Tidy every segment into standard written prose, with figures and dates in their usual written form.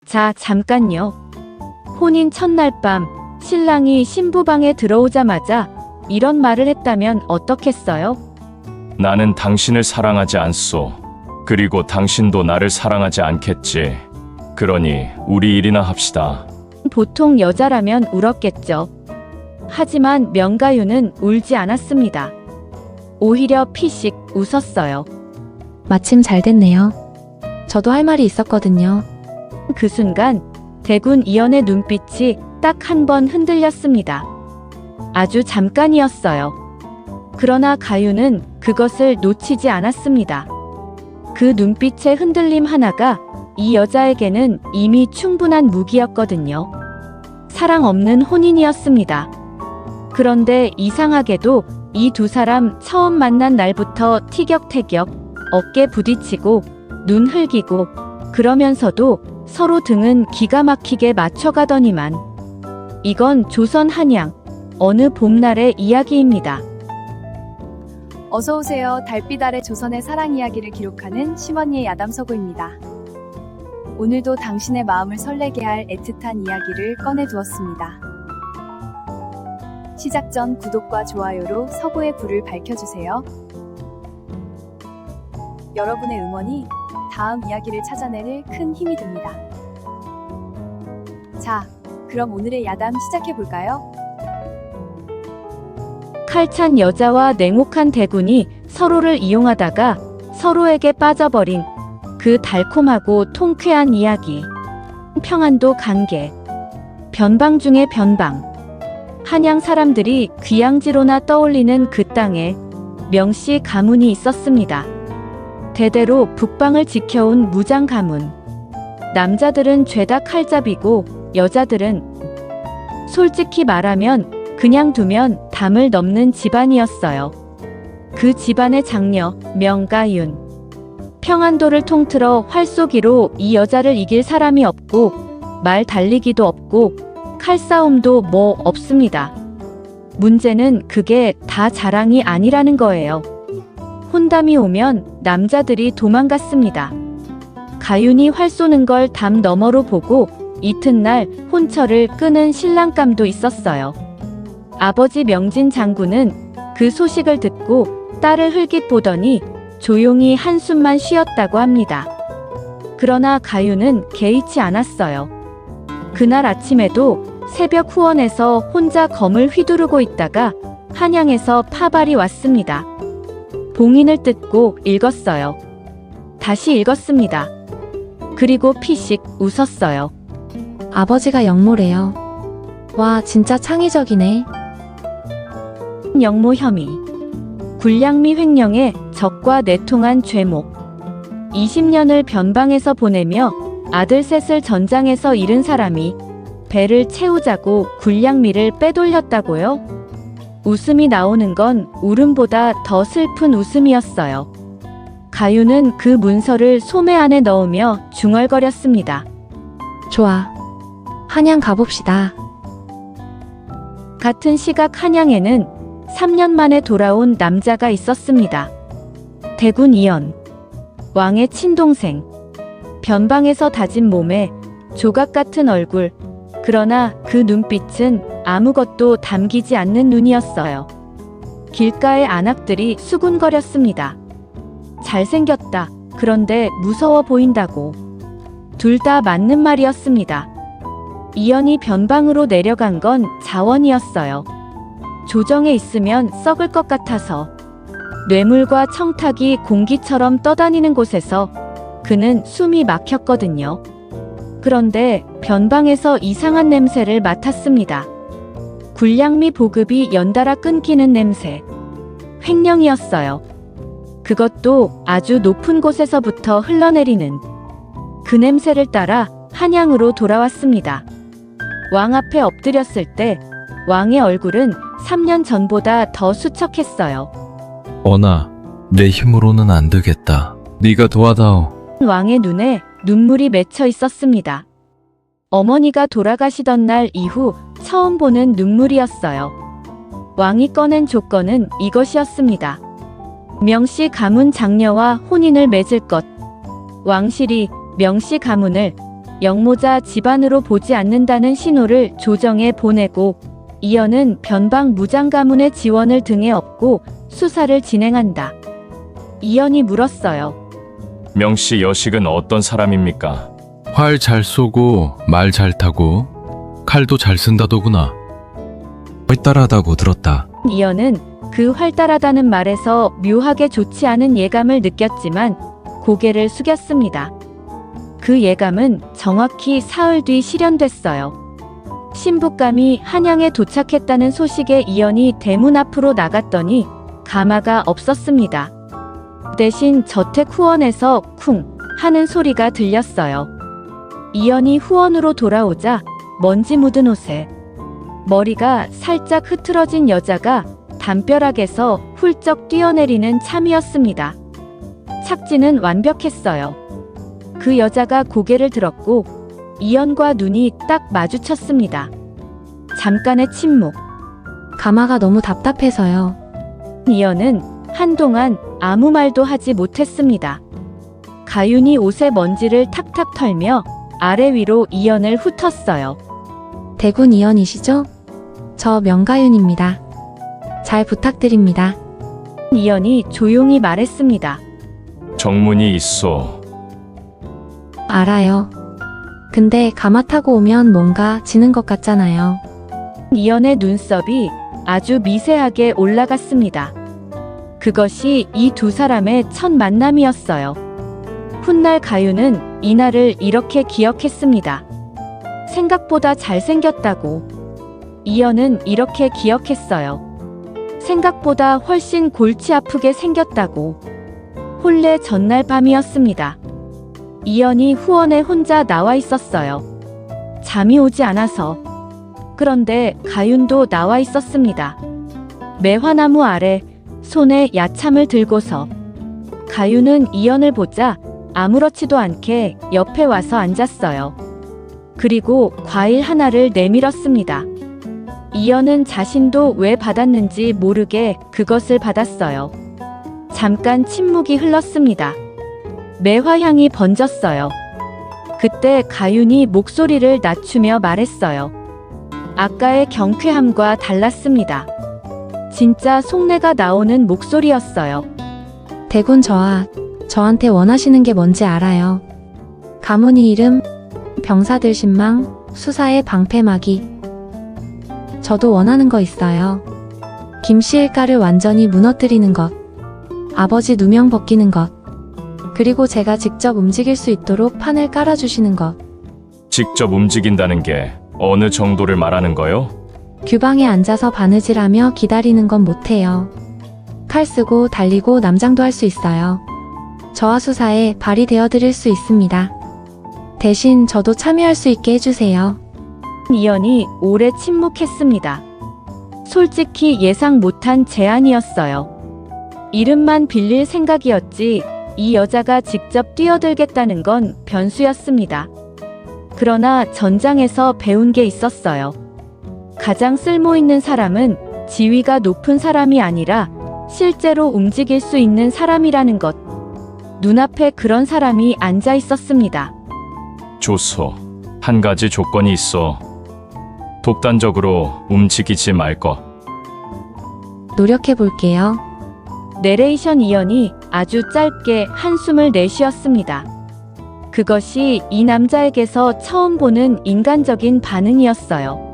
자, 잠깐요. 혼인 첫날 밤 신랑이 신부방에 들어오자마자 이런 말을 했다면 어떻겠어요? 나는 당신을 사랑하지 않소. 그리고 당신도 나를 사랑하지 않겠지. 그러니 우리 일이나 합시다. 보통 여자라면 울었겠죠. 하지만 명가윤은 울지 않았습니다. 오히려 피식 웃었어요. 마침 잘 됐네요. 저도 할 말이 있었거든요. 그 순간 대군 이연의 눈빛이 딱 한 번 흔들렸습니다. 아주 잠깐이었어요. 그러나 가윤은 그것을 놓치지 않았습니다. 그 눈빛의 흔들림 하나가 이 여자에게는 이미 충분한 무기였거든요. 사랑 없는 혼인이었습니다. 그런데 이상하게도 이 두 사람 처음 만난 날부터 티격태격, 어깨 부딪히고, 눈 흘기고, 그러면서도 서로 등은 기가 막히게 맞춰가더니만. 이건 조선 한양, 어느 봄날의 이야기입니다. 어서오세요. 달빛 아래 조선의 사랑 이야기를 기록하는 심언니의 야담서구입니다. 오늘도 당신의 마음을 설레게 할 애틋한 이야기를 꺼내두었습니다. 시작 전 구독과 좋아요로 서구의 불을 밝혀주세요. 여러분의 응원이 다음 이야기를 찾아내는 큰 힘이 됩니다. 자, 그럼 오늘의 야담 시작해볼까요? 칼찬 여자와 냉혹한 대군이 서로를 이용하다가 서로에게 빠져버린 그 달콤하고 통쾌한 이야기. 평안도 관계. 변방 중의 변방. 한양 사람들이 귀양지로나 떠올리는 그 땅에 명씨 가문이 있었습니다. 대대로 북방을 지켜온 무장 가문. 남자들은 죄다 칼잡이고 여자들은 솔직히 말하면 그냥 두면 담을 넘는 집안이었어요. 그 집안의 장녀 명가윤. 평안도를 통틀어 활쏘기로 이 여자를 이길 사람이 없고 말 달리기도 없고 칼싸움도 뭐 없습니다. 문제는 그게 다 자랑이 아니라는 거예요. 혼담이 오면 남자들이 도망갔습니다. 가윤이 활 쏘는 걸 담 너머로 보고 이튿날 혼처를 끄는 신랑감도 있었어요. 아버지 명진 장군은 그 소식을 듣고 딸을 흘깃 보더니 조용히 한숨만 쉬었다고 합니다. 그러나 가윤은 개의치 않았어요. 그날 아침에도 새벽 후원에서 혼자 검을 휘두르고 있다가 한양에서 파발이 왔습니다. 봉인을 뜯고 읽었어요. 다시 읽었습니다. 그리고 피식 웃었어요. 아버지가 영모래요. 와, 진짜 창의적이네. 영모 혐의. 굴량미 횡령에 적과 내통한 죄목. 20년을 변방에서 보내며 아들 셋을 전장에서 잃은 사람이 배를 채우자고 굴량미를 빼돌렸다고요? 웃음이 나오는 건 울음보다 더 슬픈 웃음이었어요. 가윤은 그 문서를 소매 안에 넣으며 중얼거렸습니다. 좋아. 한양 가봅시다. 같은 시각 한양에는 3년 만에 돌아온 남자가 있었습니다. 대군 이연. 왕의 친동생. 변방에서 다진 몸에 조각 같은 얼굴. 그러나 그 눈빛은 아무것도 담기지 않는 눈이었어요. 길가의 안악들이 수군거렸습니다. 잘생겼다. 그런데 무서워 보인다고. 둘 다 맞는 말이었습니다. 이연이 변방으로 내려간 건 자원이었어요. 조정에 있으면 썩을 것 같아서. 뇌물과 청탁이 공기처럼 떠다니는 곳에서 그는 숨이 막혔거든요. 그런데 변방에서 이상한 냄새를 맡았습니다. 굴량미 보급이 연달아 끊기는 냄새. 횡령이었어요. 그것도 아주 높은 곳에서부터 흘러내리는. 그 냄새를 따라 한양으로 돌아왔습니다. 왕 앞에 엎드렸을 때 왕의 얼굴은 3년 전보다 더 수척했어요. 언아, 내 힘으로는 안 되겠다. 네가 도와다오. 왕의 눈에 눈물이 맺혀 있었습니다. 어머니가 돌아가시던 날 이후 처음 보는 눈물이었어요. 왕이 꺼낸 조건은 이것이었습니다. 명씨 가문 장녀와 혼인을 맺을 것. 왕실이 명씨 가문을 영모자 집안으로 보지 않는다는 신호를 조정에 보내고 이연은 변방 무장 가문의 지원을 등에 업고 수사를 진행한다. 이연이 물었어요. 명씨 여식은 어떤 사람입니까? 활 잘 쏘고 말 잘 타고 칼도 잘 쓴다더구나. 활달하다고 들었다. 이연은 그 활달하다는 말에서 묘하게 좋지 않은 예감을 느꼈지만 고개를 숙였습니다. 그 예감은 정확히 사흘 뒤 실현됐어요. 신부감이 한양에 도착했다는 소식에 이연이 대문 앞으로 나갔더니 가마가 없었습니다. 대신 저택 후원에서 쿵 하는 소리가 들렸어요. 이연이 후원으로 돌아오자 먼지 묻은 옷에 머리가 살짝 흐트러진 여자가 담벼락에서 훌쩍 뛰어내리는 참이었습니다. 착지는 완벽했어요. 그 여자가 고개를 들었고 이연과 눈이 딱 마주쳤습니다. 잠깐의 침묵. 가마가 너무 답답해서요. 이연은 한동안 아무 말도 하지 못했습니다. 가윤이 옷에 먼지를 탁탁 털며 아래 위로 이연을 훑었어요. 대군 이연이시죠? 저 명가윤입니다. 잘 부탁드립니다. 이연이 조용히 말했습니다. 정문이 있어. 알아요. 근데 가마 타고 오면 뭔가 지는 것 같잖아요. 이연의 눈썹이 아주 미세하게 올라갔습니다. 그것이 이 두 사람의 첫 만남이었어요. 훗날 가윤은 이날을 이렇게 기억했습니다. 생각보다 잘생겼다고. 이연은 이렇게 기억했어요. 생각보다 훨씬 골치 아프게 생겼다고. 혼례 전날 밤이었습니다. 이연이 후원에 혼자 나와 있었어요. 잠이 오지 않아서. 그런데 가윤도 나와 있었습니다. 매화나무 아래 손에 야참을 들고서. 가윤은 이연을 보자 아무렇지도 않게 옆에 와서 앉았어요. 그리고 과일 하나를 내밀었습니다. 이연은 자신도 왜 받았는지 모르게 그것을 받았어요. 잠깐 침묵이 흘렀습니다. 매화향이 번졌어요. 그때 가윤이 목소리를 낮추며 말했어요. 아까의 경쾌함과 달랐습니다. 진짜 속내가 나오는 목소리였어요. 대군 저한테 원하시는 게 뭔지 알아요. 가문이 이름, 병사들 신망, 수사의 방패막이. 저도 원하는 거 있어요. 김씨 일가를 완전히 무너뜨리는 것. 아버지 누명 벗기는 것. 그리고 제가 직접 움직일 수 있도록 판을 깔아주시는 것. 직접 움직인다는 게 어느 정도를 말하는 거요? 규방에 앉아서 바느질하며 기다리는 건 못해요. 칼 쓰고 달리고 남장도 할 수 있어요. 저와 수사에 발이 되어드릴 수 있습니다. 대신 저도 참여할 수 있게 해주세요. 이연이 오래 침묵했습니다. 솔직히 예상 못한 제안이었어요. 이름만 빌릴 생각이었지 이 여자가 직접 뛰어들겠다는 건 변수였습니다. 그러나 전장에서 배운 게 있었어요. 가장 쓸모있는 사람은 지위가 높은 사람이 아니라 실제로 움직일 수 있는 사람이라는 것. 눈앞에 그런 사람이 앉아 있었습니다. 좋소. 한 가지 조건이 있어. 독단적으로 움직이지 말 것. 노력해 볼게요. 내레이션 이연이 아주 짧게 한숨을 내쉬었습니다. 그것이 이 남자에게서 처음 보는 인간적인 반응이었어요.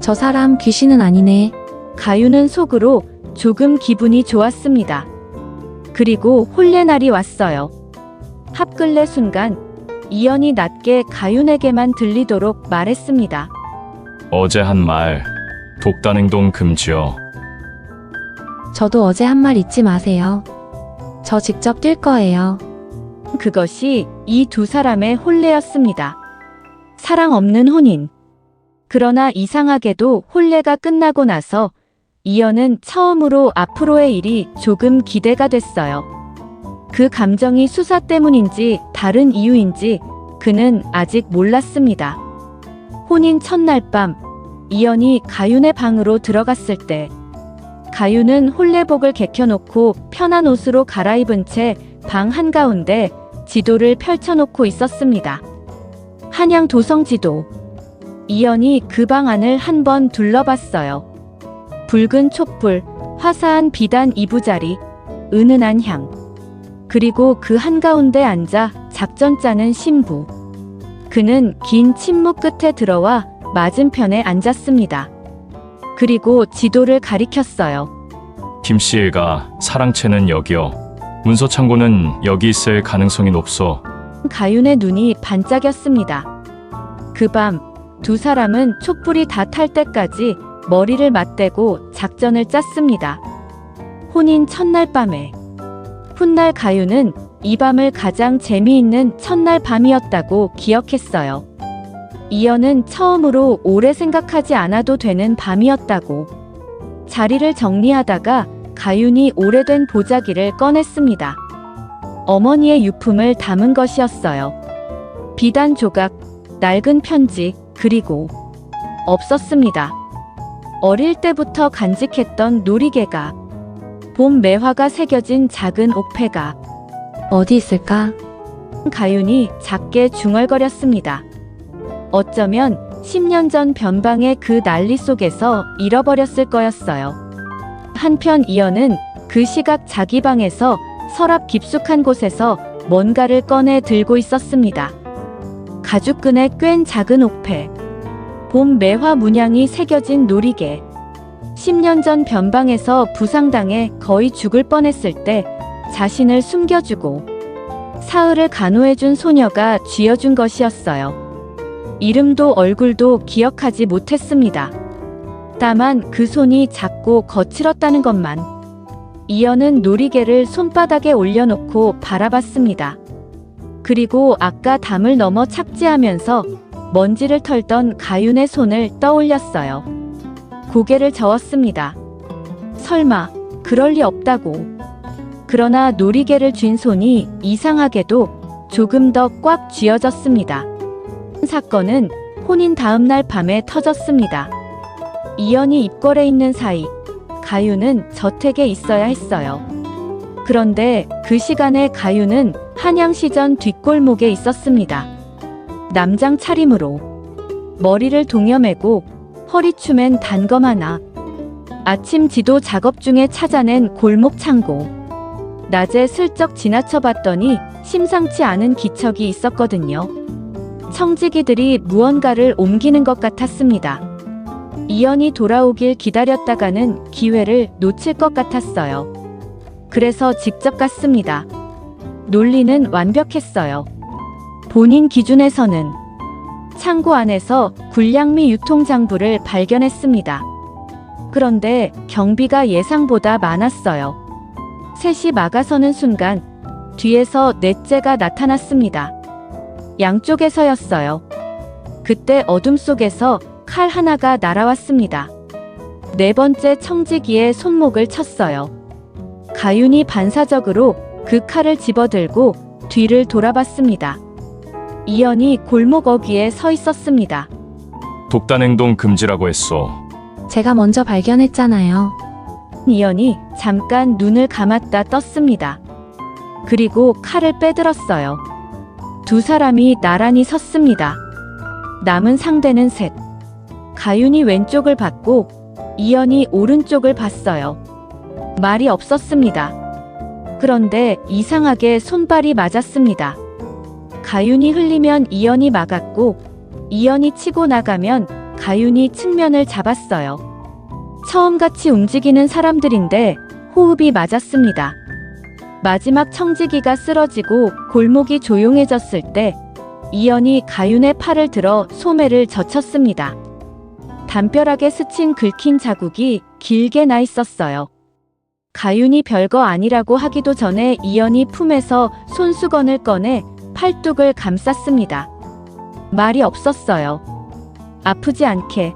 저 사람 귀신은 아니네. 가윤은 속으로 조금 기분이 좋았습니다. 그리고 혼례날이 왔어요. 합글레 순간 이연이 낮게 가윤에게만 들리도록 말했습니다. 어제 한 말, 독단 행동 금지요. 저도 어제 한 말 잊지 마세요. 저 직접 뛸 거예요. 그것이 이 두 사람의 혼례였습니다. 사랑 없는 혼인. 그러나 이상하게도 혼례가 끝나고 나서 이연은 처음으로 앞으로의 일이 조금 기대가 됐어요. 그 감정이 수사 때문인지 다른 이유인지 그는 아직 몰랐습니다. 혼인 첫날 밤, 이연이 가윤의 방으로 들어갔을 때 가윤은 혼례복을 개켜놓고 편한 옷으로 갈아입은 채 방 한가운데 지도를 펼쳐놓고 있었습니다. 한양 도성지도. 이연이 그 방 안을 한번 둘러봤어요. 붉은 촛불, 화사한 비단 이부자리, 은은한 향. 그리고 그 한가운데 앉아 작전 짜는 신부. 그는 긴 침묵 끝에 들어와 맞은편에 앉았습니다. 그리고 지도를 가리켰어요. 김씨가 사랑채는 여기요. 문서 창고는 여기 있을 가능성이 높소. 가윤의 눈이 반짝였습니다. 그 밤 두 사람은 촛불이 다 탈 때까지 머리를 맞대고 작전을 짰습니다. 혼인 첫날 밤에. 훗날 가윤은 이 밤을 가장 재미있는 첫날 밤이었다고 기억했어요. 이연은 처음으로 오래 생각하지 않아도 되는 밤이었다고. 자리를 정리하다가 가윤이 오래된 보자기를 꺼냈습니다. 어머니의 유품을 담은 것이었어요. 비단 조각, 낡은 편지, 그리고 없었습니다. 어릴 때부터 간직했던 놀이개가, 봄 매화가 새겨진 작은 옥패가. 어디 있을까? 가윤이 작게 중얼거렸습니다. 어쩌면 10년 전 변방의 그 난리 속에서 잃어버렸을 거였어요. 한편 이연은 그 시각 자기 방에서 서랍 깊숙한 곳에서 뭔가를 꺼내 들고 있었습니다. 가죽끈에 꿰인 작은 옥패, 봄 매화 문양이 새겨진 놀이개. 10년 전 변방에서 부상당해 거의 죽을 뻔했을 때 자신을 숨겨주고 사흘을 간호해준 소녀가 쥐어준 것이었어요. 이름도 얼굴도 기억하지 못했습니다. 다만 그 손이 작고 거칠었다는 것만. 이연은 놀이개를 손바닥에 올려놓고 바라봤습니다. 그리고 아까 담을 넘어 착지하면서 먼지를 털던 가윤의 손을 떠올렸어요. 고개를 저었습니다. 설마 그럴 리 없다고. 그러나 놀이개를 쥔 손이 이상하게도 조금 더 꽉 쥐어졌습니다. 사건은 혼인 다음 날 밤에 터졌습니다. 이연이 입궐에 있는 사이 가윤은 저택에 있어야 했어요. 그런데 그 시간에 가윤은 한양시전 뒷골목에 있었습니다. 남장 차림으로 머리를 동여매고 허리춤엔 단검 하나. 아침 지도 작업 중에 찾아낸 골목 창고. 낮에 슬쩍 지나쳐 봤더니 심상치 않은 기척이 있었거든요. 청지기들이 무언가를 옮기는 것 같았습니다. 이연이 돌아오길 기다렸다가는 기회를 놓칠 것 같았어요. 그래서 직접 갔습니다. 논리는 완벽했어요. 본인 기준에서는. 창고 안에서 굴량미 유통장부를 발견했습니다. 그런데 경비가 예상보다 많았어요. 셋이 막아서는 순간 뒤에서 넷째가 나타났습니다. 양쪽에서였어요. 그때 어둠 속에서 칼 하나가 날아왔습니다. 네 번째 청지기의 손목을 쳤어요. 가윤이 반사적으로 그 칼을 집어들고 뒤를 돌아봤습니다. 이연이 골목 어귀에 서 있었습니다. 독단 행동 금지라고 했소. 제가 먼저 발견했잖아요. 이연이 잠깐 눈을 감았다 떴습니다. 그리고 칼을 빼들었어요. 두 사람이 나란히 섰습니다. 남은 상대는 셋. 가윤이 왼쪽을 봤고 이연이 오른쪽을 봤어요. 말이 없었습니다. 그런데 이상하게 손발이 맞았습니다. 가윤이 흘리면 이연이 막았고 이연이 치고 나가면 가윤이 측면을 잡았어요. 처음같이 움직이는 사람들인데 호흡이 맞았습니다. 마지막 청지기가 쓰러지고 골목이 조용해졌을 때 이연이 가윤의 팔을 들어 소매를 젖혔습니다. 담벼락에 스친 긁힌 자국이 길게 나 있었어요. 가윤이 별거 아니라고 하기도 전에 이연이 품에서 손수건을 꺼내 팔뚝을 감쌌습니다. 말이 없었어요. 아프지 않게,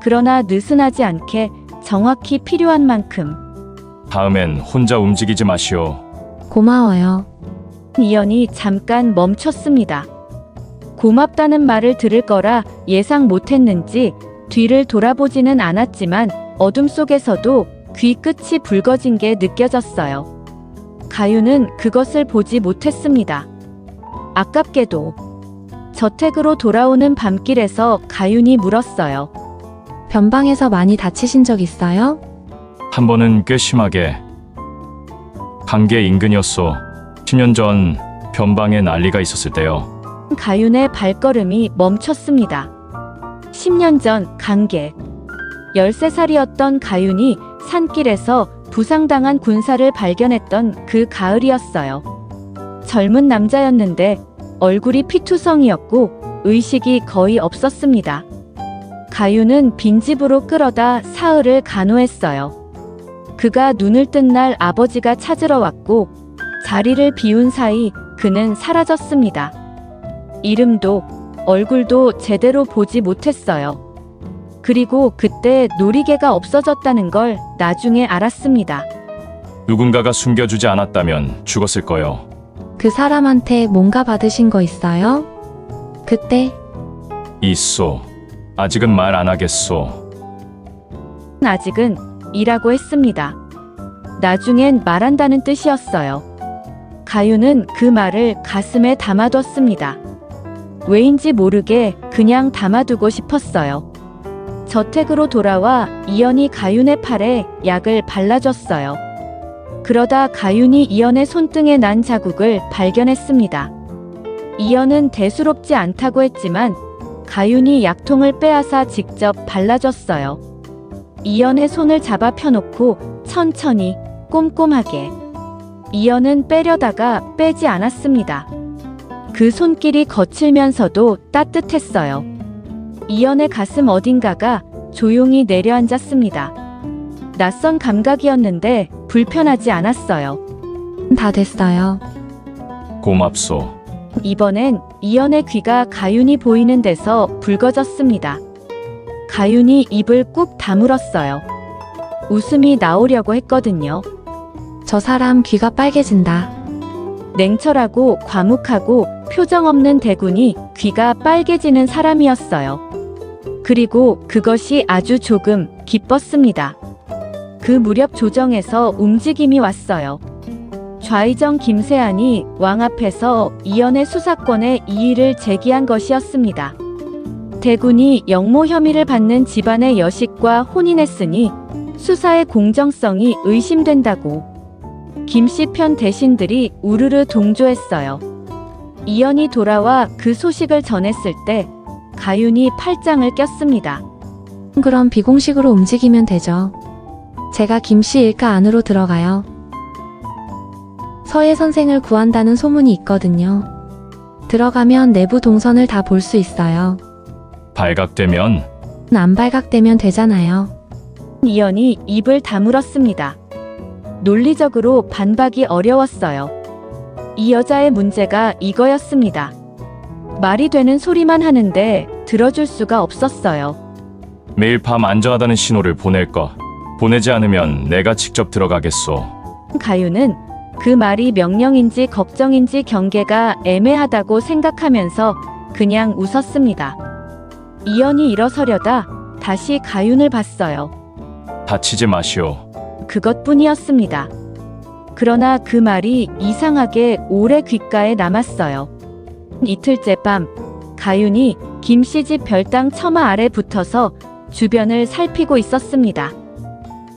그러나 느슨하지 않게 정확히 필요한 만큼. 다음엔 혼자 움직이지 마시오. 고마워요. 이연이 잠깐 멈췄습니다. 고맙다는 말을 들을 거라 예상 못했는지 뒤를 돌아보지는 않았지만 어둠 속에서도 귀 끝이 붉어진 게 느껴졌어요. 가윤은 그것을 보지 못했습니다. 아깝게도. 저택으로 돌아오는 밤길에서 가윤이 물었어요. 변방에서 많이 다치신 적 있어요? 한 번은 꽤 심하게. 관계 인근이었소. 10년 전 변방에 난리가 있었을 때요. 가윤의 발걸음이 멈췄습니다. 10년 전 강계. 13살이었던 가윤이 산길에서 부상당한 군사를 발견했던 그 가을이었어요. 젊은 남자였는데 얼굴이 피투성이었고 의식이 거의 없었습니다. 가윤은 빈집으로 끌어다 사흘을 간호했어요. 그가 눈을 뜬 날 아버지가 찾으러 왔고 자리를 비운 사이 그는 사라졌습니다. 이름도 얼굴도 제대로 보지 못했어요. 그리고 그때 놀이개가 없어졌다는 걸 나중에 알았습니다. 누군가가 숨겨주지 않았다면 죽었을 거요. 그 사람한테 뭔가 받으신 거 있어요? 그때 있소. 아직은 말 안 하겠소. 아직은 이라고 했습니다. 나중엔 말한다는 뜻이었어요. 가윤은 그 말을 가슴에 담아뒀습니다. 왜인지 모르게 그냥 담아두고 싶었어요. 저택으로 돌아와 이연이 가윤의 팔에 약을 발라줬어요. 그러다 가윤이 이연의 손등에 난 자국을 발견했습니다. 이연은 대수롭지 않다고 했지만 가윤이 약통을 빼앗아 직접 발라줬어요. 이연의 손을 잡아 펴놓고 천천히 꼼꼼하게. 이연은 빼려다가 빼지 않았습니다. 그 손길이 거칠면서도 따뜻했어요. 이연의 가슴 어딘가가 조용히 내려앉았습니다. 낯선 감각이었는데 불편하지 않았어요. 다 됐어요. 고맙소. 이번엔 이연의 귀가 가윤이 보이는 데서 붉어졌습니다. 가윤이 입을 꾹 다물었어요. 웃음이 나오려고 했거든요. 저 사람 귀가 빨개진다. 냉철하고 과묵하고 표정 없는 대군이 귀가 빨개지는 사람이었어요. 그리고 그것이 아주 조금 기뻤습니다. 그 무렵 조정에서 움직임이 왔어요. 좌의정 김세안이 왕 앞에서 이연의 수사권의 이의를 제기한 것이었습니다. 대군이 영모 혐의를 받는 집안의 여식과 혼인했으니 수사의 공정성이 의심된다고 김씨 편 대신들이 우르르 동조했어요. 이연이 돌아와 그 소식을 전했을 때 가윤이 팔짱을 꼈습니다. 그럼 비공식으로 움직이면 되죠. 제가 김씨 일가 안으로 들어가요. 서예 선생을 구한다는 소문이 있거든요. 들어가면 내부 동선을 다 볼 수 있어요. 발각되면 안 발각되면 되잖아요. 이연이 입을 다물었습니다. 논리적으로 반박이 어려웠어요. 이 여자의 문제가 이거였습니다. 말이 되는 소리만 하는데 들어줄 수가 없었어요. 매일 밤 안전하다는 신호를 보낼 거. 보내지 않으면 내가 직접 들어가겠소. 가윤은 그 말이 명령인지 걱정인지 경계가 애매하다고 생각하면서 그냥 웃었습니다. 이연이 일어서려다 다시 가윤을 봤어요. 다치지 마시오. 그것뿐이었습니다. 그러나 그 말이 이상하게 오래 귓가에 남았어요. 이틀째 밤, 가윤이 김씨 집 별당 처마 아래 붙어서 주변을 살피고 있었습니다.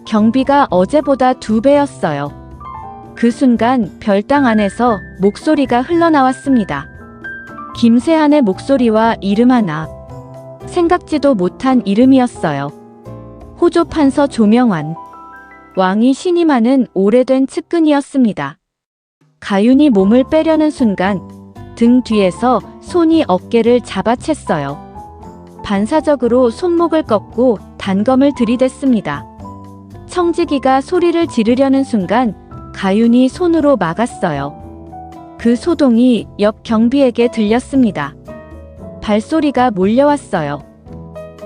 경비가 어제보다 2배였어요. 그 순간 별당 안에서 목소리가 흘러나왔습니다. 김세한의 목소리와 이름 하나. 생각지도 못한 이름이었어요. 호조 판서 조명환. 왕이 신임하는 오래된 측근이었습니다. 가윤이 몸을 빼려는 순간 등 뒤에서 손이 어깨를 잡아챘어요. 반사적으로 손목을 꺾고 단검을 들이댔습니다. 청지기가 소리를 지르려는 순간 가윤이 손으로 막았어요. 그 소동이 옆 경비에게 들렸습니다. 발소리가 몰려왔어요.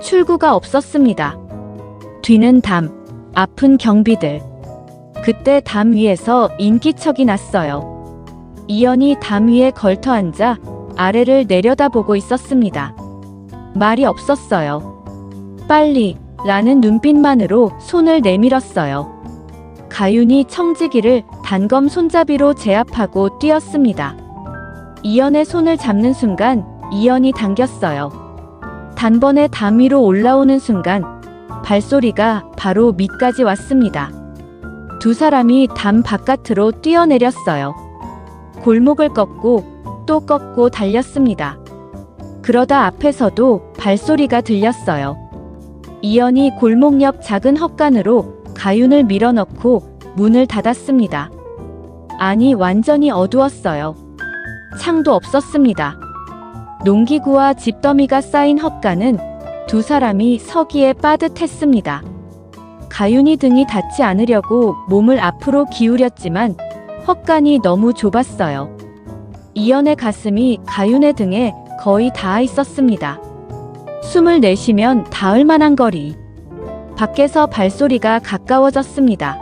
출구가 없었습니다. 뒤는 담, 아픈 경비들. 그때 담 위에서 인기척이 났어요. 이연이 담 위에 걸터 앉아 아래를 내려다보고 있었습니다. 말이 없었어요. 빨리 라는 눈빛만으로 손을 내밀었어요. 가윤이 청지기를 단검 손잡이로 제압하고 뛰었습니다. 이연의 손을 잡는 순간 이연이 당겼어요. 단번에 담 위로 올라오는 순간 발소리가 바로 밑까지 왔습니다. 두 사람이 담 바깥으로 뛰어내렸어요. 골목을 꺾고 또 꺾고 달렸습니다. 그러다 앞에서도 발소리가 들렸어요. 이연이 골목 옆 작은 헛간으로 가윤을 밀어넣고 문을 닫았습니다. 아니, 완전히 어두웠어요. 창도 없었습니다. 농기구와 집더미가 쌓인 헛간은 두 사람이 서기에 빠듯했습니다. 가윤이 등이 닿지 않으려고 몸을 앞으로 기울였지만 헛간이 너무 좁았어요. 이연의 가슴이 가윤의 등에 거의 닿아 있었습니다. 숨을 내쉬면 닿을 만한 거리. 밖에서 발소리가 가까워졌습니다.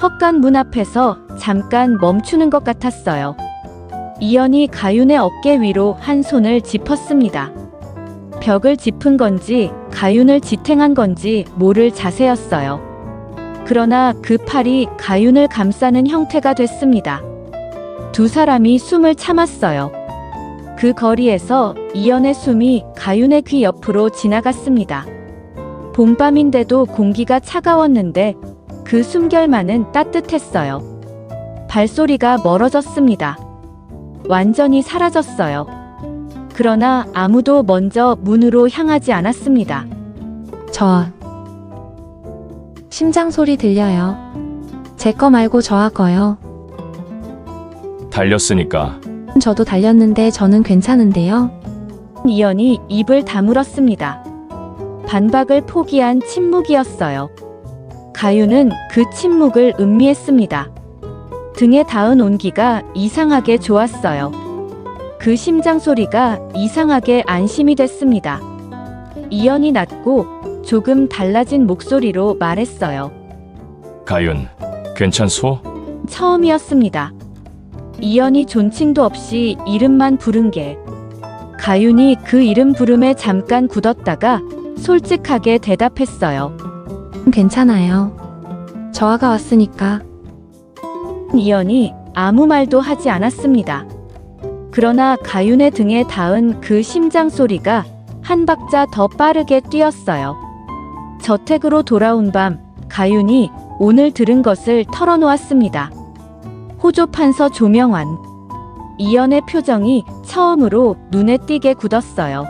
헛간 문 앞에서 잠깐 멈추는 것 같았어요. 이연이 가윤의 어깨 위로 한 손을 짚었습니다. 벽을 짚은 건지 가윤을 지탱한 건지 모를 자세였어요. 그러나 그 팔이 가윤을 감싸는 형태가 됐습니다. 두 사람이 숨을 참았어요. 그 거리에서 이연의 숨이 가윤의 귀 옆으로 지나갔습니다. 봄밤인데도 공기가 차가웠는데 그 숨결만은 따뜻했어요. 발소리가 멀어졌습니다. 완전히 사라졌어요. 그러나 아무도 먼저 문으로 향하지 않았습니다. 저 심장 소리 들려요. 제 거 말고 저아 거요. 달렸으니까. 저도 달렸는데 저는 괜찮은데요. 이연이 입을 다물었습니다. 반박을 포기한 침묵이었어요. 가윤은 그 침묵을 음미했습니다. 등에 닿은 온기가 이상하게 좋았어요. 그 심장 소리가 이상하게 안심이 됐습니다. 이연이 낮고 조금 달라진 목소리로 말했어요. 가윤, 괜찮소? 처음이었습니다. 이연이 존칭도 없이 이름만 부른 게. 가윤이 그 이름 부름에 잠깐 굳었다가 솔직하게 대답했어요. 괜찮아요. 저아가 왔으니까. 이연이 아무 말도 하지 않았습니다. 그러나 가윤의 등에 닿은 그 심장 소리가 한 박자 더 빠르게 뛰었어요. 저택으로 돌아온 밤, 가윤이 오늘 들은 것을 털어놓았습니다. 호조 판서 조명환. 이연의 표정이 처음으로 눈에 띄게 굳었어요.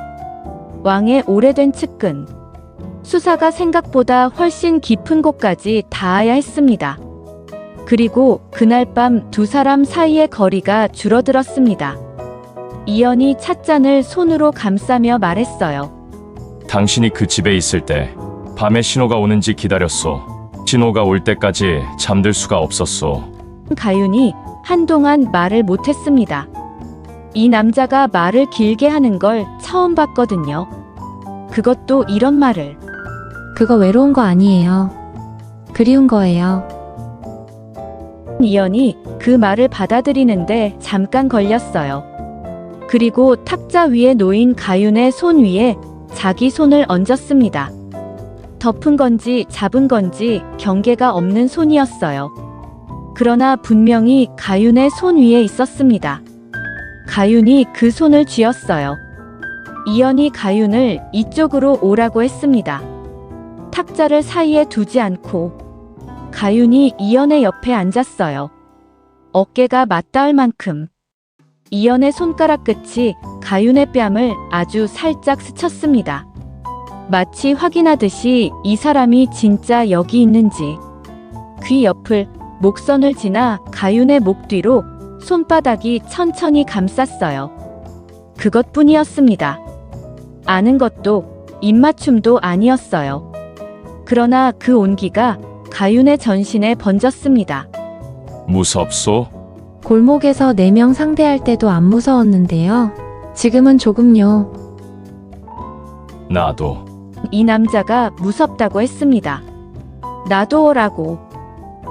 왕의 오래된 측근. 수사가 생각보다 훨씬 깊은 곳까지 닿아야 했습니다. 그리고 그날 밤 두 사람 사이의 거리가 줄어들었습니다. 이연이 찻잔을 손으로 감싸며 말했어요. 당신이 그 집에 있을 때 밤에 신호가 오는지 기다렸소. 신호가 올 때까지 잠들 수가 없었소. 가윤이 한동안 말을 못했습니다. 이 남자가 말을 길게 하는 걸 처음 봤거든요. 그것도 이런 말을. 그거 외로운 거 아니에요. 그리운 거예요. 이연이 그 말을 받아들이는데 잠깐 걸렸어요. 그리고 탁자 위에 놓인 가윤의 손 위에 자기 손을 얹었습니다. 덮은 건지 잡은 건지 경계가 없는 손이었어요. 그러나 분명히 가윤의 손 위에 있었습니다. 가윤이 그 손을 쥐었어요. 이연이 가윤을 이쪽으로 오라고 했습니다. 탁자를 사이에 두지 않고 가윤이 이연의 옆에 앉았어요. 어깨가 맞닿을 만큼. 이연의 손가락 끝이 가윤의 뺨을 아주 살짝 스쳤습니다. 마치 확인하듯이 이 사람이 진짜 여기 있는지. 귀 옆을, 목선을 지나 가윤의 목 뒤로 손바닥이 천천히 감쌌어요. 그것뿐이었습니다. 아는 것도 입맞춤도 아니었어요. 그러나 그 온기가 가윤의 전신에 번졌습니다. 무섭소? 골목에서 4명 상대할 때도 안 무서웠는데요. 지금은 조금요. 나도. 이 남자가 무섭다고 했습니다. 나도 오라고.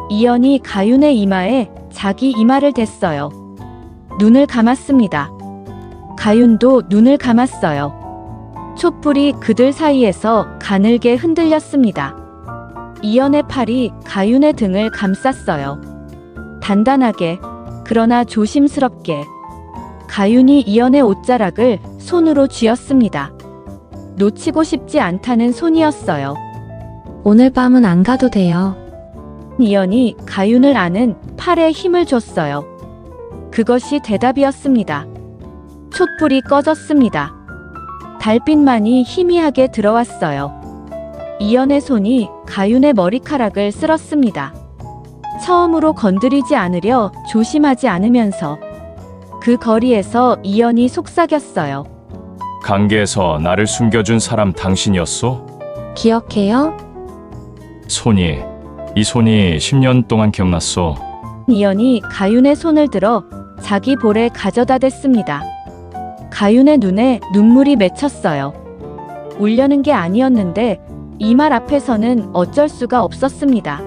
이연이 가윤의 이마에 자기 이마를 댔어요. 눈을 감았습니다. 가윤도 눈을 감았어요. 촛불이 그들 사이에서 가늘게 흔들렸습니다. 이연의 팔이 가윤의 등을 감쌌어요. 단단하게, 그러나 조심스럽게. 가윤이 이연의 옷자락을 손으로 쥐었습니다. 놓치고 싶지 않다는 손이었어요. 오늘 밤은 안 가도 돼요. 이연이 가윤을 안은 팔에 힘을 줬어요. 그것이 대답이었습니다. 촛불이 꺼졌습니다. 달빛만이 희미하게 들어왔어요. 이연의 손이 가윤의 머리카락을 쓸었습니다. 처음으로 건드리지 않으려 조심하지 않으면서 그 거리에서 이연이 속삭였어요. 강계에서 나를 숨겨준 사람 당신이었소? 기억해요? 이 손이 10년 동안 기억났소. 이연이 가윤의 손을 들어 자기 볼에 가져다 댔습니다. 가윤의 눈에 눈물이 맺혔어요. 울려는 게 아니었는데 이 말 앞에서는 어쩔 수가 없었습니다.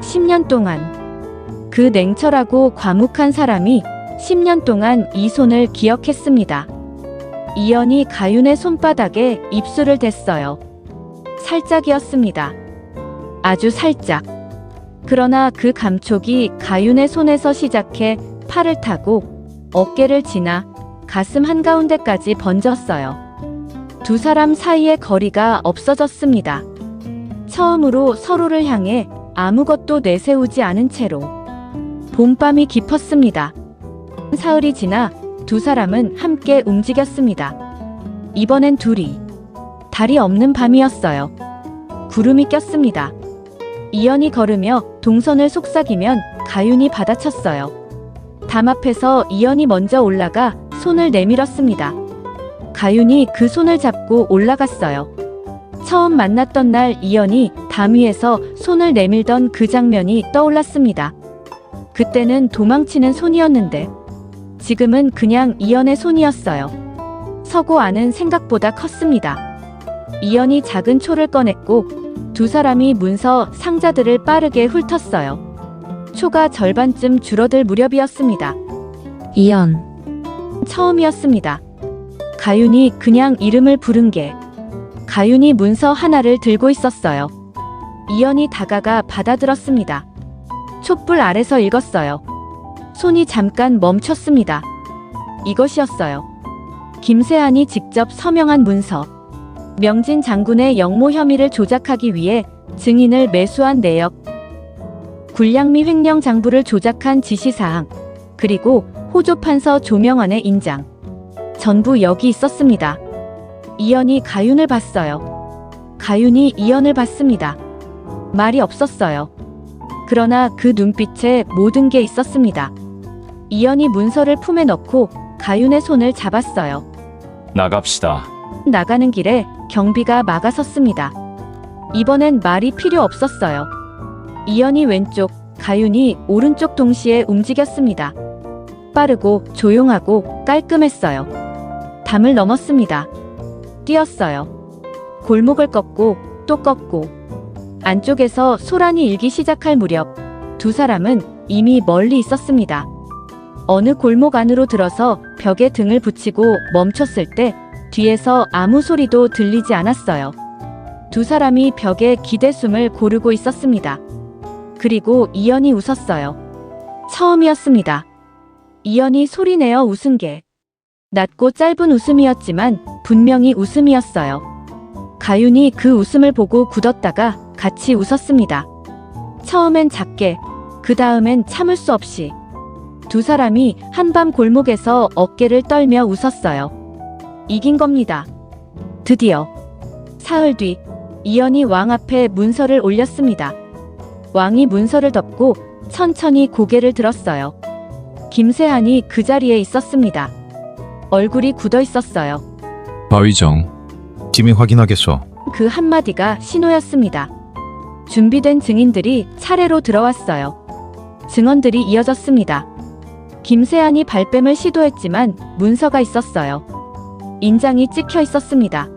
10년 동안 그 냉철하고 과묵한 사람이 10년 동안 이 손을 기억했습니다. 이연이 가윤의 손바닥에 입술을 댔어요. 살짝이었습니다. 아주 살짝. 그러나 그 감촉이 가윤의 손에서 시작해 팔을 타고 어깨를 지나 가슴 한가운데까지 번졌어요. 두 사람 사이의 거리가 없어졌습니다. 처음으로 서로를 향해 아무것도 내세우지 않은 채로 봄밤이 깊었습니다. 사흘이 지나 두 사람은 함께 움직였습니다. 이번엔 둘이 달이 없는 밤이었어요. 구름이 꼈습니다. 이연이 걸으며 동선을 속삭이면 가윤이 받아쳤어요. 담 앞에서 이연이 먼저 올라가 손을 내밀었습니다. 가윤이 그 손을 잡고 올라갔어요. 처음 만났던 날 이연이 담 위에서 손을 내밀던 그 장면이 떠올랐습니다. 그때는 도망치는 손이었는데 지금은 그냥 이연의 손이었어요. 서고 안은 생각보다 컸습니다. 이연이 작은 초를 꺼냈고 두 사람이 문서 상자들을 빠르게 훑었어요. 초가 절반쯤 줄어들 무렵이었습니다. 이연. 처음이었습니다. 가윤이 그냥 이름을 부른 게 가윤이 문서 하나를 들고 있었어요. 이연이 다가가 받아들었습니다. 촛불 아래서 읽었어요. 손이 잠깐 멈췄습니다. 이것이었어요. 김세한이 직접 서명한 문서. 명진 장군의 영모 혐의를 조작하기 위해 증인을 매수한 내역. 굴량미 횡령 장부를 조작한 지시사항. 그리고 호조 판서 조명환의 인장. 전부 여기 있었습니다. 이연이 가윤을 봤어요. 가윤이 이연을 봤습니다. 말이 없었어요. 그러나 그 눈빛에 모든 게 있었습니다. 이연이 문서를 품에 넣고 가윤의 손을 잡았어요. 나갑시다. 나가는 길에 경비가 막아섰습니다. 이번엔 말이 필요 없었어요. 이연이 왼쪽, 가윤이 오른쪽 동시에 움직였습니다. 빠르고 조용하고 깔끔했어요. 담을 넘었습니다. 뛰었어요. 골목을 꺾고 또 꺾고 안쪽에서 소란이 일기 시작할 무렵 두 사람은 이미 멀리 있었습니다. 어느 골목 안으로 들어서 벽에 등을 붙이고 멈췄을 때 뒤에서 아무 소리도 들리지 않았어요. 두 사람이 벽에 기대숨을 고르고 있었습니다. 그리고 이연이 웃었어요. 처음이었습니다. 이연이 소리내어 웃은 게 낮고 짧은 웃음이었지만 분명히 웃음이었어요. 가윤이 그 웃음을 보고 굳었다가 같이 웃었습니다. 처음엔 작게, 그 다음엔 참을 수 없이. 두 사람이 한밤 골목에서 어깨를 떨며 웃었어요. 이긴 겁니다. 드디어. 사흘 뒤, 이연이 왕 앞에 문서를 올렸습니다. 왕이 문서를 덮고 천천히 고개를 들었어요. 김세한이 그 자리에 있었습니다. 얼굴이 굳어 있었어요. 바위정, 팀이 확인하겠소. 그 한마디가 신호였습니다. 준비된 증인들이 차례로 들어왔어요. 증언들이 이어졌습니다. 김세한이 발뺌을 시도했지만 문서가 있었어요. 인장이 찍혀 있었습니다.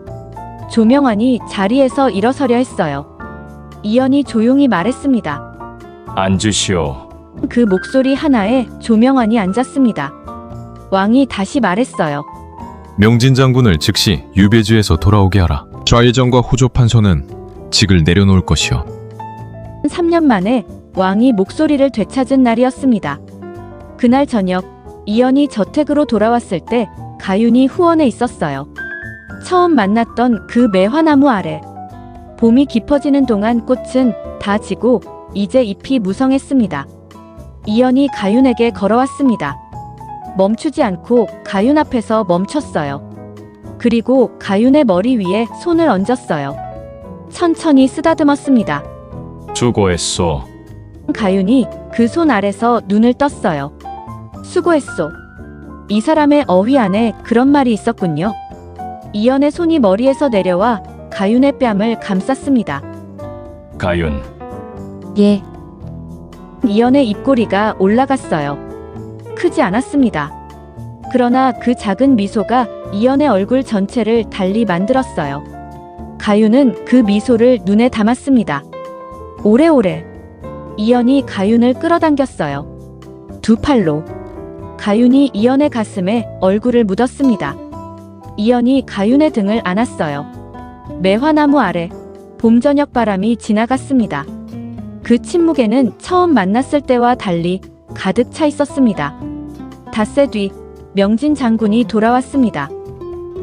조명환이 자리에서 일어서려 했어요. 이연이 조용히 말했습니다. 앉으시오. 그 목소리 하나에 조명환이 앉았습니다. 왕이 다시 말했어요. 명진 장군을 즉시 유배지에서 돌아오게 하라. 좌회전과 호조 판서는 직을 내려놓을 것이오. 3년 만에 왕이 목소리를 되찾은 날이었습니다. 그날 저녁 이연이 저택으로 돌아왔을 때 가윤이 후원에 있었어요. 처음 만났던 그 매화나무 아래. 봄이 깊어지는 동안 꽃은 다 지고 이제 잎이 무성했습니다. 이연이 가윤에게 걸어왔습니다. 멈추지 않고 가윤 앞에서 멈췄어요. 그리고 가윤의 머리 위에 손을 얹었어요. 천천히 쓰다듬었습니다. 수고했소. 가윤이 그 손 아래서 눈을 떴어요. 수고했소. 이 사람의 어휘 안에 그런 말이 있었군요. 이연의 손이 머리에서 내려와 가윤의 뺨을 감쌌습니다. 가윤, 예, 이연의 입꼬리가 올라갔어요. 크지 않았습니다. 그러나 그 작은 미소가 이연의 얼굴 전체를 달리 만들었어요. 가윤은 그 미소를 눈에 담았습니다. 오래오래. 이연이 가윤을 끌어당겼어요. 두 팔로. 가윤이 이연의 가슴에 얼굴을 묻었습니다. 이연이 가윤의 등을 안았어요. 매화나무 아래 봄 저녁 바람이 지나갔습니다. 그 침묵에는 처음 만났을 때와 달리 가득 차 있었습니다. 닷새 뒤 명진 장군이 돌아왔습니다.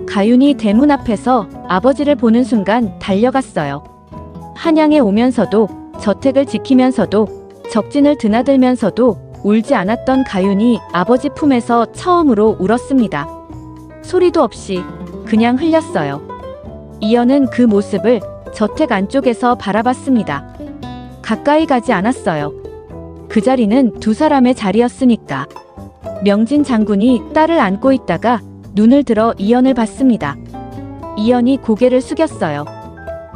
가윤이 대문 앞에서 아버지를 보는 순간 달려갔어요. 한양에 오면서도 저택을 지키면서도 적진을 드나들면서도 울지 않았던 가윤이 아버지 품에서 처음으로 울었습니다. 소리도 없이 그냥 흘렸어요. 이연은 그 모습을 저택 안쪽에서 바라봤습니다. 가까이 가지 않았어요. 그 자리는 두 사람의 자리였으니까. 명진 장군이 딸을 안고 있다가 눈을 들어 이연을 봤습니다. 이연이 고개를 숙였어요.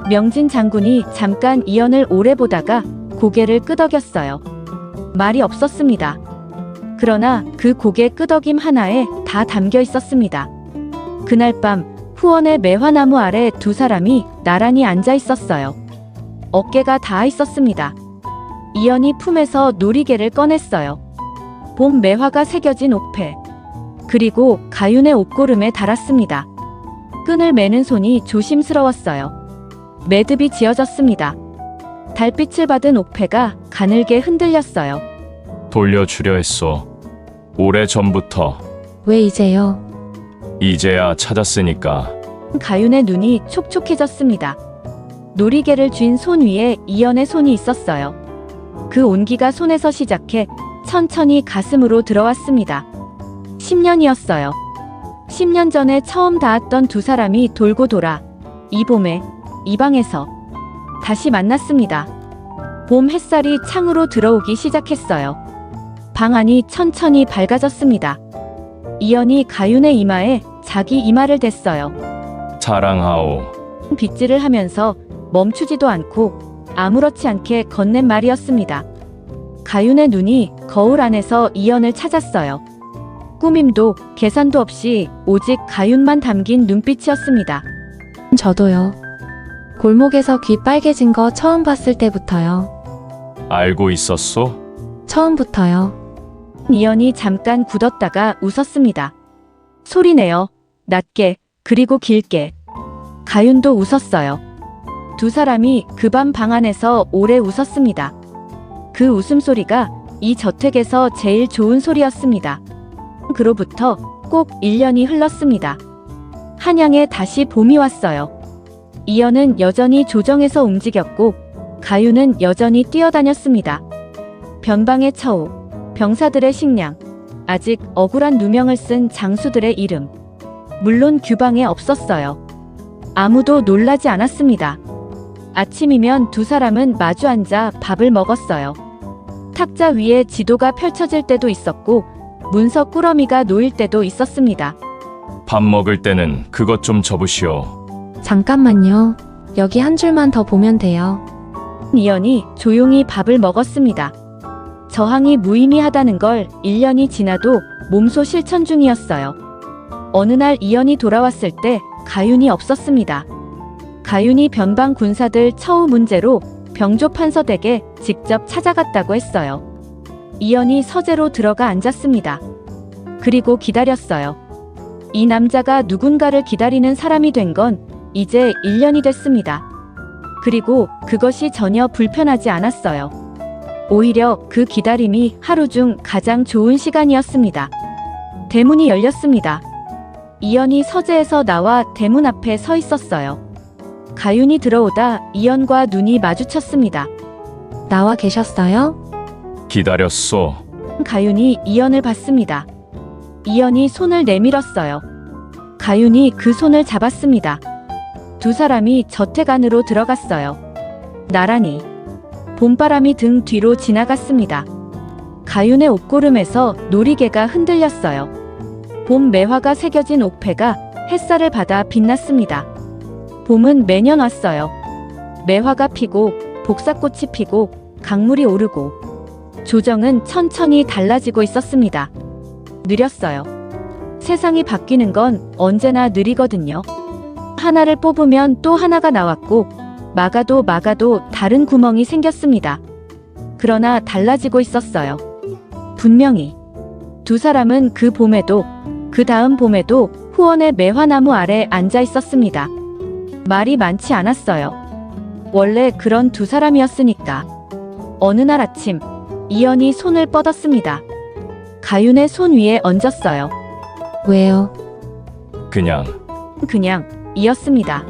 명진 장군이 잠깐 이연을 오래 보다가 고개를 끄덕였어요. 말이 없었습니다. 그러나 그 고개 끄덕임 하나에 다 담겨 있었습니다. 그날 밤 후원의 매화나무 아래 두 사람이 나란히 앉아 있었어요. 어깨가 닿아 있었습니다. 이연이 품에서 놀이개를 꺼냈어요. 봄 매화가 새겨진 옥패. 그리고 가윤의 옷고름에 달았습니다. 끈을 매는 손이 조심스러웠어요. 매듭이 지어졌습니다. 달빛을 받은 옥패가 가늘게 흔들렸어요. 돌려주려 했소. 오래전부터. 왜 이제요? 이제야 찾았으니까. 가윤의 눈이 촉촉해졌습니다. 놀이개를 쥔 손 위에 이연의 손이 있었어요. 그 온기가 손에서 시작해 천천히 가슴으로 들어왔습니다. 10년이었어요. 10년 전에 처음 닿았던 두 사람이 돌고 돌아 이 봄에 이 방에서 다시 만났습니다. 봄 햇살이 창으로 들어오기 시작했어요. 방 안이 천천히 밝아졌습니다. 이연이 가윤의 이마에 자기 이마를 댔어요. 사랑하오. 빗질을 하면서 멈추지도 않고 아무렇지 않게 건넨 말이었습니다. 가윤의 눈이 거울 안에서 이연을 찾았어요. 꾸밈도 계산도 없이 오직 가윤만 담긴 눈빛이었습니다. 저도요. 골목에서 귀 빨개진 거 처음 봤을 때부터요. 알고 있었소? 처음부터요. 이연이 잠깐 굳었다가 웃었습니다. 소리내요. 낮게, 그리고 길게. 가윤도 웃었어요. 두 사람이 그 밤 방 안에서 오래 웃었습니다. 그 웃음소리가 이 저택에서 제일 좋은 소리였습니다. 그로부터 꼭 1년이 흘렀습니다. 한양에 다시 봄이 왔어요. 이연은 여전히 조정에서 움직였고 가윤은 여전히 뛰어다녔습니다. 변방의 처우, 병사들의 식량, 아직 억울한 누명을 쓴 장수들의 이름. 물론 규방에 없었어요. 아무도 놀라지 않았습니다. 아침이면 두 사람은 마주 앉아 밥을 먹었어요. 탁자 위에 지도가 펼쳐질 때도 있었고 문서 꾸러미가 놓일 때도 있었습니다. 밥 먹을 때는 그것 좀 접으시오. 잠깐만요. 여기 한 줄만 더 보면 돼요. 이연이 조용히 밥을 먹었습니다. 저항이 무의미하다는 걸 1년이 지나도 몸소 실천 중이었어요. 어느 날 이연이 돌아왔을 때 가윤이 없었습니다. 가윤이 변방 군사들 처우 문제로 병조 판서댁에 직접 찾아갔다고 했어요. 이연이 서재로 들어가 앉았습니다. 그리고 기다렸어요. 이 남자가 누군가를 기다리는 사람이 된 건 이제 1년이 됐습니다. 그리고 그것이 전혀 불편하지 않았어요. 오히려 그 기다림이 하루 중 가장 좋은 시간이었습니다. 대문이 열렸습니다. 이연이 서재에서 나와 대문 앞에 서 있었어요. 가윤이 들어오다 이연과 눈이 마주쳤습니다. 나와 계셨어요? 기다렸소. 가윤이 이연을 봤습니다. 이연이 손을 내밀었어요. 가윤이 그 손을 잡았습니다. 두 사람이 저택 안으로 들어갔어요. 나란히 봄바람이 등 뒤로 지나갔습니다. 가윤의 옷고름에서 놀이개가 흔들렸어요. 봄 매화가 새겨진 옥패가 햇살을 받아 빛났습니다. 봄은 매년 왔어요. 매화가 피고 복사꽃이 피고 강물이 오르고 조정은 천천히 달라지고 있었습니다. 느렸어요. 세상이 바뀌는 건 언제나 느리거든요. 하나를 뽑으면 또 하나가 나왔고 막아도 다른 구멍이 생겼습니다. 그러나 달라지고 있었어요. 분명히 두 사람은 그 봄에도 그 다음 봄에도 후원의 매화나무 아래 앉아 있었습니다. 말이 많지 않았어요. 원래 그런 두 사람이었으니까. 어느 날 아침 이연이 손을 뻗었습니다. 가윤의 손 위에 얹었어요. 왜요? 그냥 그냥 이었습니다.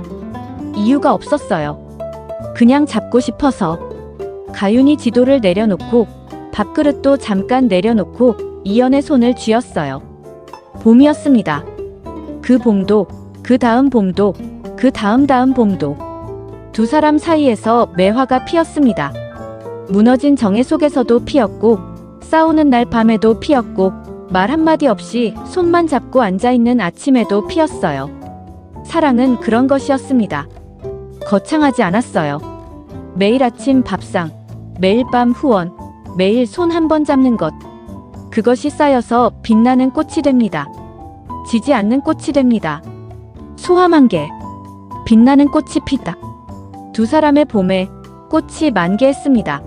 이유가 없었어요. 그냥 잡고 싶어서. 가윤이 지도를 내려놓고 밥그릇도 잠깐 내려놓고 이연의 손을 쥐었어요. 봄이었습니다. 그 봄도 그 다음 봄도 그 다음 봄도 두 사람 사이에서 매화가 피었습니다. 무너진 정의 속에서도 피었고 싸우는 날 밤에도 피었고 말 한마디 없이 손만 잡고 앉아있는 아침에도 피었어요. 사랑은 그런 것이었습니다. 거창하지 않았어요. 매일 아침 밥상, 매일 밤 후원, 매일 손 한 번 잡는 것. 그것이 쌓여서 빛나는 꽃이 됩니다. 지지 않는 꽃이 됩니다. 소함한 개, 빛나는 꽃이 피다. 두 사람의 봄에 꽃이 만개했습니다.